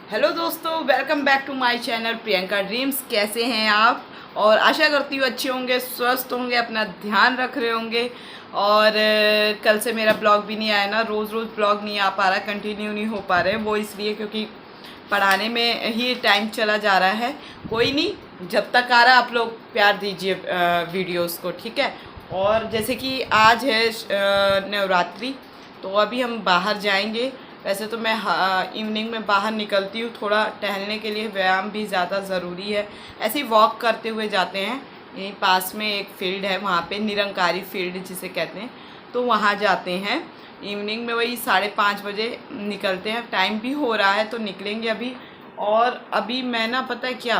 Hello दोस्तों, welcome back to my channel Priyanka dreams. कैसे हैं आप? और आशा करती हूँ अच्छे होंगे, स्वस्थ होंगे, अपना ध्यान रख रहे होंगे। और कल से मेरा ब्लॉग भी नहीं आया ना, रोज़ रोज़ ब्लॉग नहीं आ पा रहा, कंटिन्यू नहीं हो पा रहे। वो इसलिए क्योंकि पढ़ाने में ही टाइम चला जा रहा है। कोई नहीं, जब तक आ रहा आप लोग प्यार दीजिए वीडियोस को, ठीक है। और जैसे कि आज है नवरात्रि, तो अभी हम बाहर जाएंगे। वैसे तो मैं इवनिंग में बाहर निकलती हूँ थोड़ा टहलने के लिए, व्यायाम भी ज़्यादा ज़रूरी है। ऐसे ही वॉक करते हुए जाते हैं। यहीं पास में एक फील्ड है, वहाँ पे निरंकारी फील्ड जिसे कहते हैं, तो वहाँ जाते हैं। इवनिंग में वही 5:30 बजे निकलते हैं। टाइम भी हो रहा है तो निकलेंगे अभी। और अभी मैं ना, पता है क्या,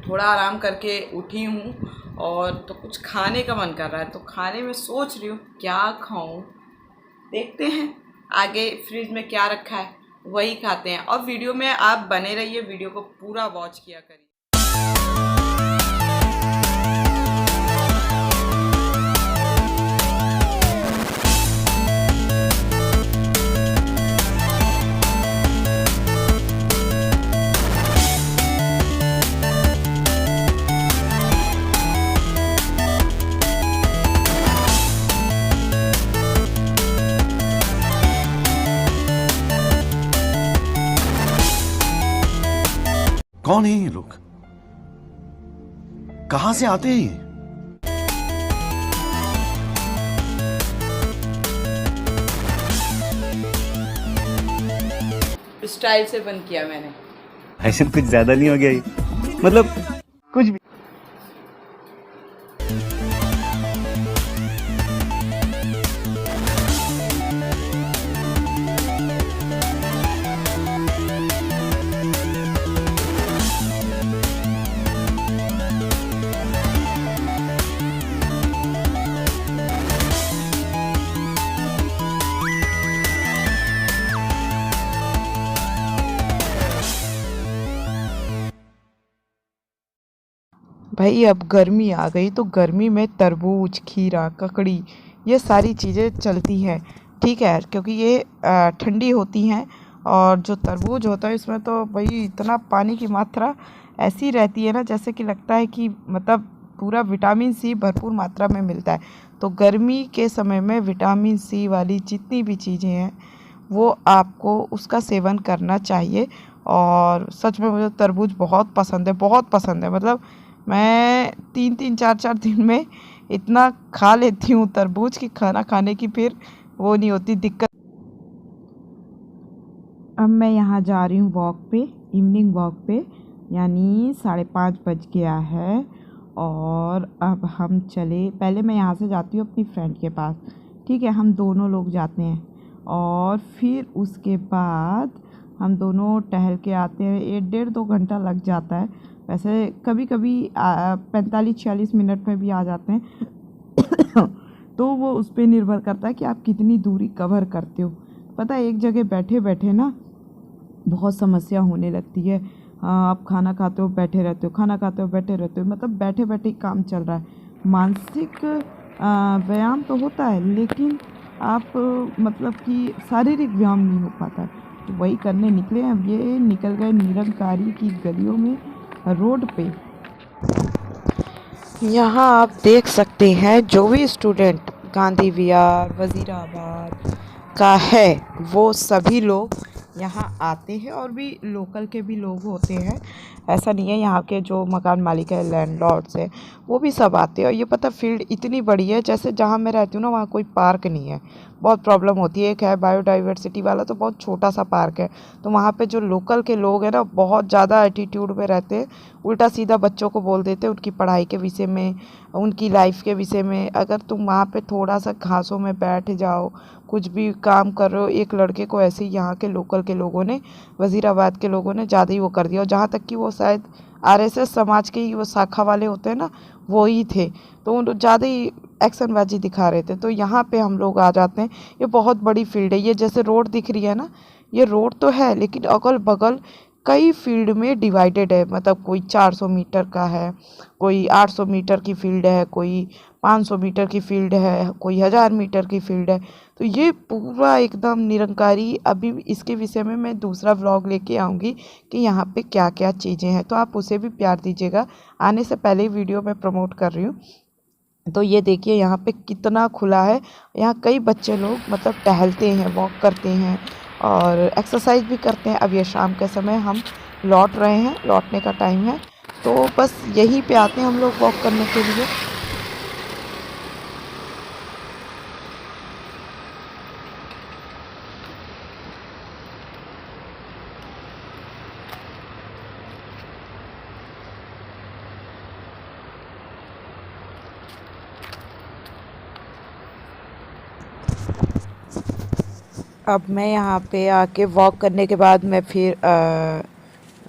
थोड़ा आराम करके उठी हूँ और तो कुछ खाने का मन कर रहा है, तो खाने में सोच रही हूँ क्या खाऊं। देखते हैं आगे फ्रिज में क्या रखा है, वही खाते हैं। और वीडियो में आप बने रहिए, वीडियो को पूरा वॉच किया करिए। कौन है ये लोग? कहां से आते हैं ये? स्टाइल से बंद किया मैंने। ऐसे कुछ ज्यादा नहीं हो गया ये? मतलब कुछ भी। भाई अब गर्मी आ गई तो गर्मी में तरबूज, खीरा, ककड़ी, ये सारी चीज़ें चलती हैं, ठीक है, क्योंकि ये ठंडी होती हैं। और जो तरबूज होता है इसमें तो भाई इतना पानी की मात्रा ऐसी रहती है ना, जैसे कि लगता है कि मतलब पूरा विटामिन सी भरपूर मात्रा में मिलता है। तो गर्मी के समय में विटामिन सी वाली जितनी भी चीज़ें हैं वो आपको उसका सेवन करना चाहिए। और सच में मुझे तरबूज बहुत पसंद है, बहुत पसंद है। मतलब मैं 3-3 4-4 दिन में इतना खा लेती हूँ तरबूज कि खाना खाने की फिर वो नहीं होती दिक्कत। अब मैं यहाँ जा रही हूँ वॉक पे, इवनिंग वॉक पे, यानी 5:30 बज गया है। और अब हम चले, पहले मैं यहाँ से जाती हूँ अपनी फ्रेंड के पास, ठीक है, हम दोनों लोग जाते हैं। और फिर उसके बाद हम दोनों टहल के आते हैं। 1-1.5-2 घंटा लग जाता है। वैसे कभी कभी 45-46 मिनट में भी आ जाते हैं। तो वो उस पर निर्भर करता है कि आप कितनी दूरी कवर करते हो। पता है, एक जगह बैठे बैठे ना बहुत समस्या होने लगती है। आप खाना खाते हो बैठे रहते हो, खाना खाते हो बैठे रहते हो, मतलब बैठे बैठे ही काम चल रहा है। मानसिक व्यायाम तो होता है, लेकिन आप मतलब कि शारीरिक व्यायाम नहीं हो पाता है। तो वही करने निकले हैं। अब ये निकल गए निरंकारी की गलियों में, रोड पे। यहाँ आप देख सकते हैं जो भी स्टूडेंट गांधी विहार, वज़ीराबाद का है वो सभी लोग यहाँ आते हैं। और भी लोकल के भी लोग होते हैं, ऐसा नहीं है। यहाँ के जो मकान मालिक है, लैंडलॉर्ड्स हैं, वो भी सब आते हैं। और ये पता, फील्ड इतनी बड़ी है, जैसे जहाँ मैं रहती हूँ ना वहाँ कोई पार्क नहीं है। बहुत प्रॉब्लम होती है। एक है बायोडाइवर्सिटी वाला, तो बहुत छोटा सा पार्क है। तो वहाँ पे जो लोकल के लोग हैं ना बहुत ज़्यादा एटीट्यूड में रहते हैं, उल्टा सीधा बच्चों को बोल देते हैं उनकी पढ़ाई के विषय में, उनकी लाइफ के विषय में। अगर तुम वहाँ पे थोड़ा सा घासों में बैठ जाओ, कुछ भी काम कर रहे हो, एक लड़के को ऐसे ही यहाँ के लोकल के लोगों ने, वज़ीराबाद के लोगों ने ज़्यादा ही वो कर दिया। और जहाँ तक कि वो शायद आरएसएस समाज के ही वो शाखा वाले होते हैं ना, वो ही थे, तो वो ज़्यादा ही एक्शनबाजी दिखा रहे थे। तो यहाँ पे हम लोग आ जाते हैं। ये बहुत बड़ी फील्ड है। ये जैसे रोड दिख रही है ना, ये रोड तो है, लेकिन अगल बगल कई फील्ड में डिवाइडेड है, मतलब कोई 400 मीटर का है, कोई 800 मीटर की फील्ड है, कोई 500 मीटर की फील्ड है, कोई 1000 मीटर की फील्ड है। तो ये पूरा एकदम निरंकारी, अभी इसके विषय में मैं दूसरा व्लॉग लेके आऊँगी कि यहाँ पे क्या क्या चीज़ें हैं, तो आप उसे भी प्यार दीजिएगा। आने से पहले ही वीडियो मैं प्रमोट कर रही हूँ। तो ये देखिए यहाँ पे कितना खुला है। यहाँ कई बच्चे लोग मतलब टहलते हैं, वॉक करते हैं और एक्सरसाइज भी करते हैं। अब ये शाम के समय हम लौट रहे हैं, लौटने का टाइम है, तो बस यहीं पे आते हैं हम लोग वॉक करने के लिए। अब मैं यहाँ पे आके वॉक करने के बाद मैं फिर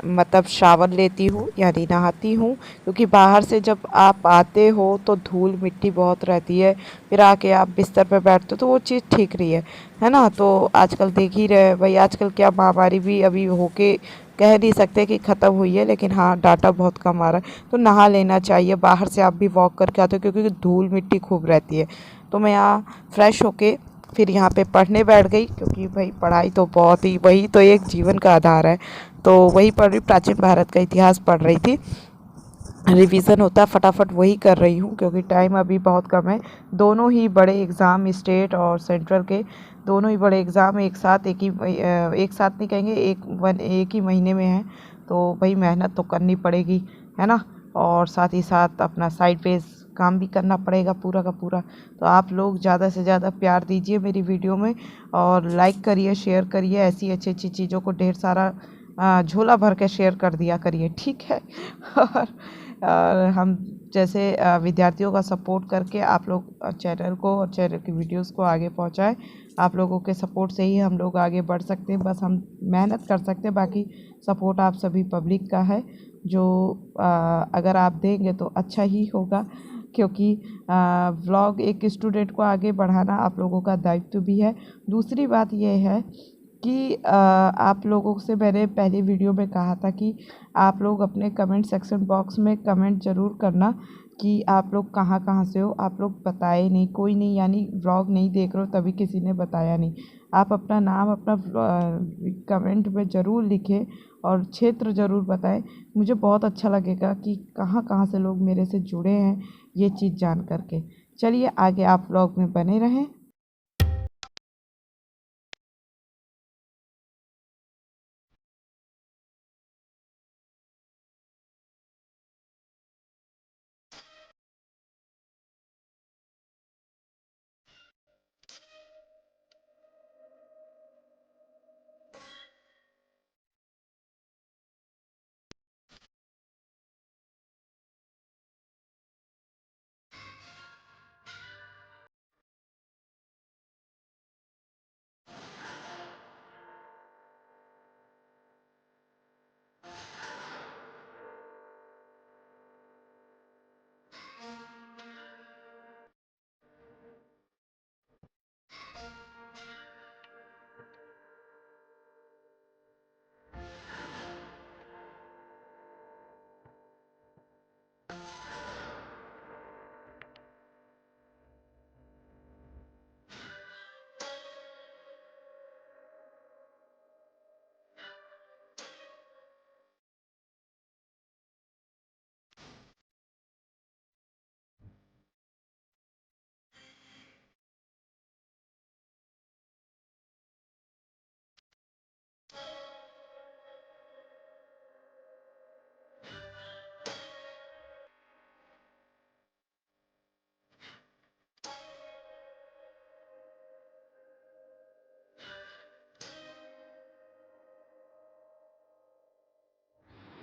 मतलब शावर लेती हूँ, यानी नहाती हूँ, क्योंकि बाहर से जब आप आते हो तो धूल मिट्टी बहुत रहती है, फिर आके आप बिस्तर पे बैठते हो तो वो चीज़ ठीक नहीं है ना। तो आजकल देख ही रहे भाई, आजकल क्या महामारी भी अभी होके कह नहीं सकते कि ख़त्म हुई है, लेकिन हाँ डाटा बहुत कम आ रहा है। तो नहा लेना चाहिए, बाहर से आप भी वॉक करके आते हो, क्योंकि धूल मिट्टी खूब रहती है। तो मैं यहाँ फ्रेश होके फिर यहाँ पे पढ़ने बैठ गई, क्योंकि भाई पढ़ाई तो बहुत ही, वही तो एक जीवन का आधार है। तो वही पढ़ रही, प्राचीन भारत का इतिहास पढ़ रही थी। रिवीजन होता है, फटाफट वही कर रही हूँ, क्योंकि टाइम अभी बहुत कम है। दोनों ही बड़े एग्ज़ाम, स्टेट और सेंट्रल के दोनों ही बड़े एग्ज़ाम एक साथ एक साथ नहीं कहेंगे, एक ही महीने में है। तो भाई मेहनत तो करनी पड़ेगी, है ना। और साथ ही साथ अपना साइड पे काम भी करना पड़ेगा पूरा का पूरा। तो आप लोग ज़्यादा से ज़्यादा प्यार दीजिए मेरी वीडियो में, और लाइक करिए, शेयर करिए, ऐसी अच्छी अच्छी चीज़ों को ढेर सारा झोला भर के शेयर कर दिया करिए, ठीक है। और हम जैसे विद्यार्थियों का सपोर्ट करके आप लोग चैनल को और चैनल की वीडियोस को आगे पहुंचाएं। आप लोगों के सपोर्ट से ही हम लोग आगे बढ़ सकते हैं, बस हम मेहनत कर सकते हैं, बाकी सपोर्ट आप सभी पब्लिक का है, जो अगर आप देंगे तो अच्छा ही होगा। क्योंकि व्लॉग एक स्टूडेंट को आगे बढ़ाना आप लोगों का दायित्व भी है। दूसरी बात यह है कि आप लोगों से मैंने पहले वीडियो में कहा था कि आप लोग अपने कमेंट सेक्शन बॉक्स में कमेंट ज़रूर करना कि आप लोग कहाँ कहाँ से हो। आप लोग बताए नहीं, कोई नहीं, यानी व्लॉग नहीं देख रहे हो तभी किसी ने बताया नहीं। आप अपना नाम अपना कमेंट में ज़रूर लिखें और क्षेत्र ज़रूर बताएं। मुझे बहुत अच्छा लगेगा कि कहाँ कहाँ से लोग मेरे से जुड़े हैं, ये चीज़ जान करके। चलिए आगे आप व्लॉग में बने रहें।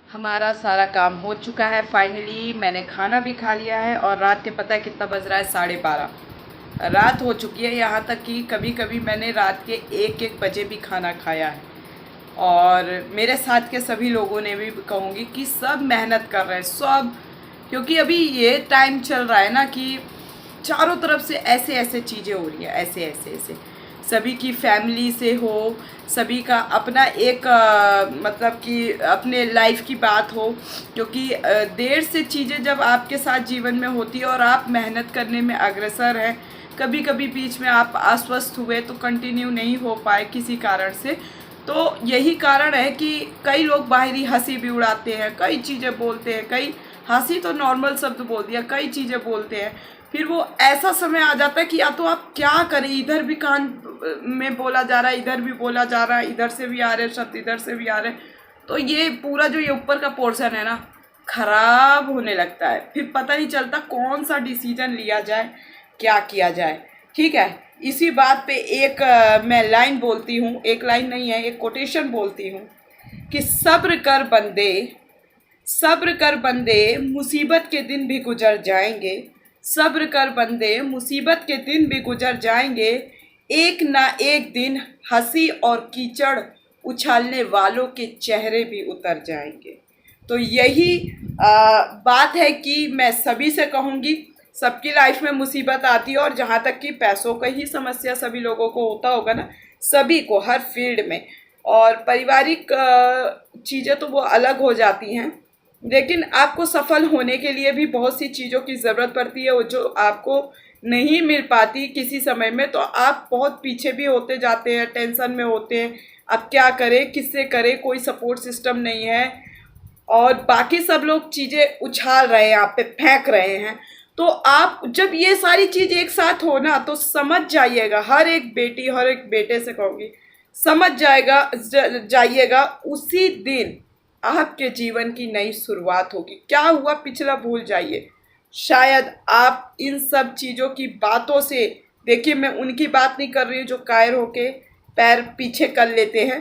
हमारा सारा काम हो चुका है फाइनली। मैंने खाना भी खा लिया है और रात के पता है कितना बज रहा है, 12:30 रात हो चुकी है। यहाँ तक कि कभी कभी मैंने रात के 1-1 बजे भी खाना खाया है। और मेरे साथ के सभी लोगों ने भी कहूँगी कि सब मेहनत कर रहे हैं सब, क्योंकि अभी ये टाइम चल रहा है ना कि चारों तरफ से ऐसे ऐसे चीज़ें हो रही हैं, ऐसे ऐसे ऐसे। सभी की फैमिली से हो, सभी का अपना एक मतलब कि अपने लाइफ की बात हो, क्योंकि देर से चीज़ें जब आपके साथ जीवन में होती है और आप मेहनत करने में अग्रसर हैं, कभी कभी बीच में आप अस्वस्थ हुए तो कंटिन्यू नहीं हो पाए किसी कारण से, तो यही कारण है कि कई लोग बाहरी हंसी भी उड़ाते हैं, कई चीज़ें बोलते हैं, कई हंसी तो नॉर्मल शब्द बोल दिया, कई चीज़ें बोलते हैं। फिर वो ऐसा समय आ जाता है कि या तो आप क्या करें, इधर भी कान में बोला जा रहा है, इधर भी बोला जा रहा है, इधर से भी आ रहे शब्द, इधर से भी आ रहे, तो ये पूरा जो ये ऊपर का पोर्शन है ना, खराब होने लगता है। फिर पता नहीं चलता कौन सा डिसीजन लिया जाए, क्या किया जाए। ठीक है, इसी बात पे एक मैं लाइन बोलती हूँ, एक लाइन नहीं है, एक कोटेशन बोलती हूँ कि सब्र कर बंदे मुसीबत के दिन भी गुजर जाएंगे, सब्र कर बंदे मुसीबत के दिन भी गुजर जाएंगे, एक ना एक दिन हंसी और कीचड़ उछालने वालों के चेहरे भी उतर जाएंगे। तो यही बात है कि मैं सभी से कहूँगी, सबकी लाइफ में मुसीबत आती है, और जहाँ तक कि पैसों का ही समस्या सभी लोगों को होता होगा ना, सभी को हर फील्ड में, और पारिवारिक चीज़ें तो वो अलग हो जाती हैं, लेकिन आपको सफल होने के लिए भी बहुत सी चीज़ों की ज़रूरत पड़ती है, और जो आपको नहीं मिल पाती किसी समय में, तो आप बहुत पीछे भी होते जाते हैं, टेंशन में होते हैं, अब क्या करें, किससे करें, कोई सपोर्ट सिस्टम नहीं है, और बाकी सब लोग चीज़ें उछाल रहे हैं, आप पे फेंक रहे हैं। तो आप जब ये सारी चीज़ एक साथ हो ना, तो समझ जाइएगा, हर एक बेटी हर एक बेटे से कहूँगी, समझ जाइएगा उसी दिन आपके जीवन की नई शुरुआत होगी। क्या हुआ पिछला भूल जाइए, शायद आप इन सब चीज़ों की बातों से, देखिए मैं उनकी बात नहीं कर रही हूँ जो कायर होके पैर पीछे कर लेते हैं,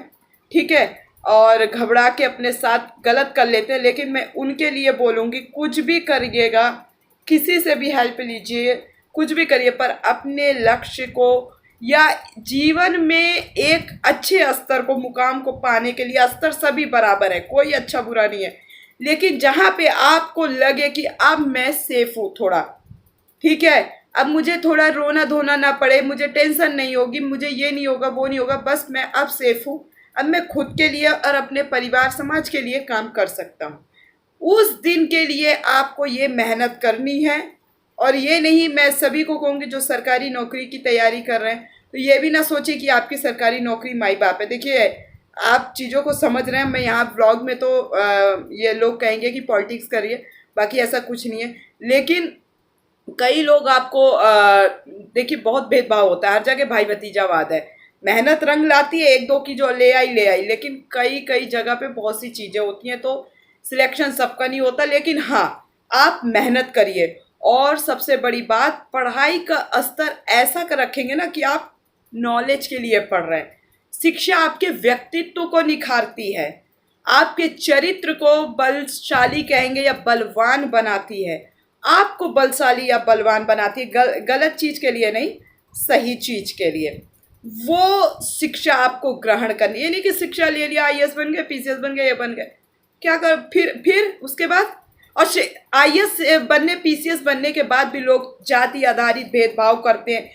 ठीक है, और घबरा के अपने साथ गलत कर लेते हैं, लेकिन मैं उनके लिए बोलूँगी, कुछ भी करिएगा, किसी से भी हेल्प लीजिए, कुछ भी करिए, पर अपने लक्ष्य को या जीवन में एक अच्छे स्तर को, मुकाम को पाने के लिए, स्तर सभी बराबर है, कोई अच्छा बुरा नहीं है, लेकिन जहाँ पे आपको लगे कि अब मैं सेफ हूँ थोड़ा, ठीक है, अब मुझे थोड़ा रोना धोना ना पड़े, मुझे टेंशन नहीं होगी, मुझे ये नहीं होगा वो नहीं होगा, बस मैं अब सेफ हूँ, अब मैं खुद के लिए और अपने परिवार समाज के लिए काम कर सकता हूँ, उस दिन के लिए आपको ये मेहनत करनी है। और ये नहीं, मैं सभी को कहूँगी जो सरकारी नौकरी की तैयारी कर रहे हैं, तो ये भी ना सोचिए कि आपकी सरकारी नौकरी माई बाप है। देखिए आप चीज़ों को समझ रहे हैं, मैं यहाँ ब्लॉग में तो ये लोग कहेंगे कि पॉलिटिक्स करिए, बाकी ऐसा कुछ नहीं है, लेकिन कई लोग आपको देखिए बहुत भेदभाव होता है, हर जगह भाई भतीजावाद है, मेहनत रंग लाती है, एक दो की जो ले आई, लेकिन कई जगह पे बहुत सी चीज़ें होती हैं, तो सिलेक्शन सबका नहीं होता, लेकिन हाँ आप मेहनत करिए, और सबसे बड़ी बात, पढ़ाई का स्तर ऐसा कर रखेंगे ना कि आप नॉलेज के लिए पढ़ रहे हैं। शिक्षा आपके व्यक्तित्व को निखारती है, आपके चरित्र को बलशाली कहेंगे या बलवान बनाती है, आपको बलशाली या बलवान बनाती है, गलत चीज़ के लिए नहीं, सही चीज़ के लिए। वो शिक्षा आपको ग्रहण करनी है, नहीं कि शिक्षा ले लिया, IAS बन गए, PCS बन गए, ये बन गए, क्या कर, फिर उसके बाद, और IAS बनने PCS बनने के बाद भी लोग जाति आधारित भेदभाव करते हैं,